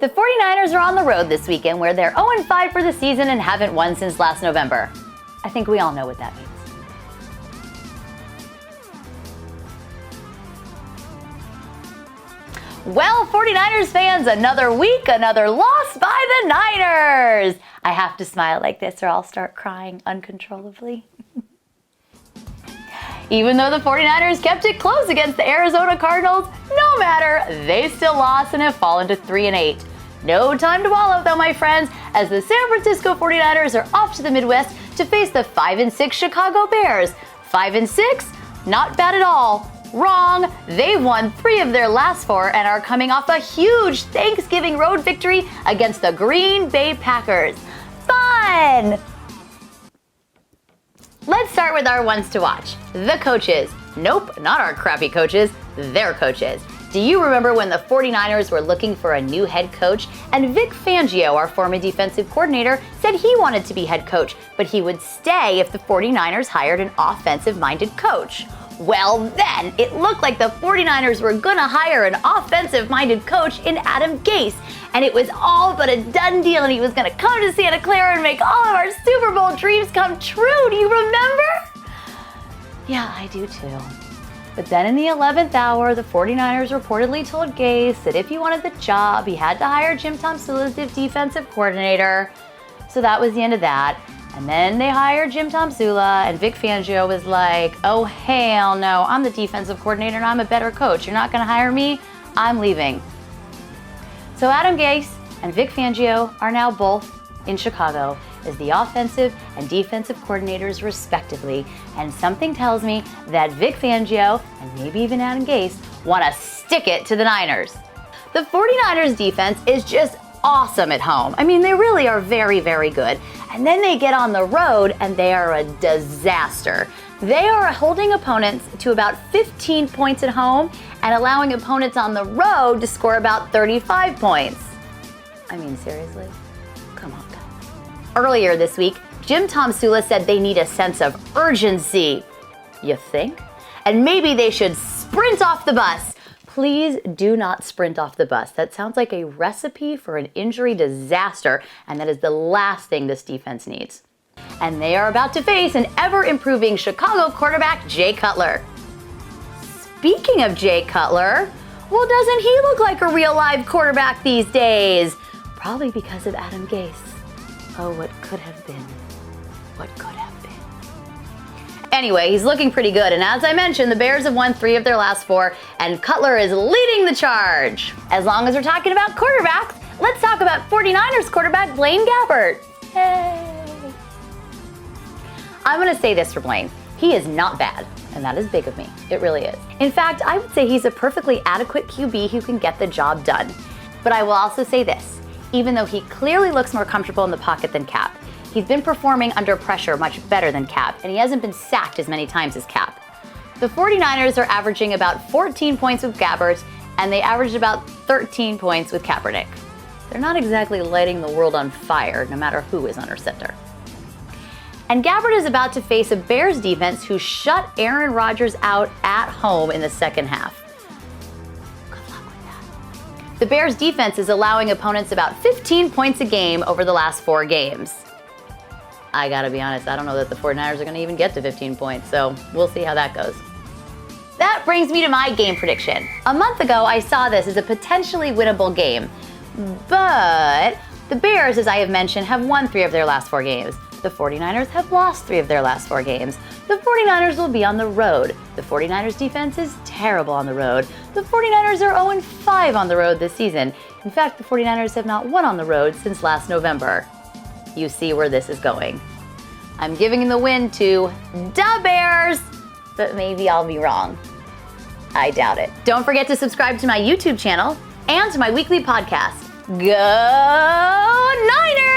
The 49ers are on the road this weekend where they're 0-5 for the season and haven't won since last November. I think we all know what that means. Well, 49ers fans, another week, another loss by the Niners. I have to smile like this or I'll start crying uncontrollably. Even though the 49ers kept it close against the Arizona Cardinals, no matter, they still lost and have fallen to 3-8. No time to wallow though, my friends, as the San Francisco 49ers are off to the Midwest to face the 5-6 Chicago Bears. 5-6? Not bad at all. Wrong. They've won 3 of their last 4 and are coming off a huge Thanksgiving road victory against the Green Bay Packers. Fun! Let's start with our ones to watch. The coaches. Nope, not our crappy coaches, their coaches. Do you remember when the 49ers were looking for a new head coach and Vic Fangio, our former defensive coordinator, said he wanted to be head coach, but he would stay if the 49ers hired an offensive-minded coach? Well, then it looked like the 49ers were gonna hire an offensive-minded coach in Adam Gase, and it was all but a done deal, and he was gonna come to Santa Clara and make all of our Super Bowl dreams come true. Do you remember? Yeah, I do too. But then in the 11th hour, the 49ers reportedly told Gase that if he wanted the job, he had to hire Jim Tomsula as the defensive coordinator. So that was the end of that. And then they hired Jim Tomsula, and Vic Fangio was like, oh, hell no, I'm the defensive coordinator and I'm a better coach. You're not going to hire me? I'm leaving. So Adam Gase and Vic Fangio are now both in Chicago as the offensive and defensive coordinators respectively, and something tells me that Vic Fangio and maybe even Adam Gase want to stick it to the Niners. The 49ers defense is just awesome at home. I mean, they really are very, very good. And then they get on the road and they are a disaster. They are holding opponents to about 15 points at home and allowing opponents on the road to score about 35 points. I mean, seriously? Come on, guys. Earlier this week, Jim Tomsula said they need a sense of urgency. You think? And maybe they should sprint off the bus. Please do not sprint off the bus. That sounds like a recipe for an injury disaster, and that is the last thing this defense needs. And they are about to face an ever-improving Chicago quarterback, Jay Cutler. Speaking of Jay Cutler, well, doesn't he look like a real live quarterback these days? Probably because of Adam Gase. Oh, what could have been. What could have been. Anyway, he's looking pretty good, and as I mentioned, the Bears have won 3 of their last 4, and Cutler is leading the charge. As long as we're talking about quarterbacks, let's talk about 49ers quarterback Blaine Gabbert. Hey! I'm gonna say this for Blaine. He is not bad, and that is big of me. It really is. In fact, I would say he's a perfectly adequate QB who can get the job done. But I will also say this. Even though he clearly looks more comfortable in the pocket than Cap, he's been performing under pressure much better than Cap, and he hasn't been sacked as many times as Cap. The 49ers are averaging about 14 points with Gabbert, and they averaged about 13 points with Kaepernick. They're not exactly lighting the world on fire, no matter who is under center. And Gabbert is about to face a Bears defense who shut Aaron Rodgers out at home in the second half. The Bears defense is allowing opponents about 15 points a game over the last 4 games. I gotta be honest, I don't know that the 49ers are gonna even get to 15 points, so we'll see how that goes. That brings me to my game prediction. A month ago, I saw this as a potentially winnable game, but the Bears, as I have mentioned, have won 3 of their last 4 games. The 49ers have lost 3 of their last 4 games. The 49ers will be on the road. The 49ers defense is terrible on the road. The 49ers are 0-5 on the road this season. In fact, the 49ers have not won on the road since last November. You see where this is going. I'm giving the win to the Bears, but maybe I'll be wrong. I doubt it. Don't forget to subscribe to my YouTube channel and to my weekly podcast. Go Niners!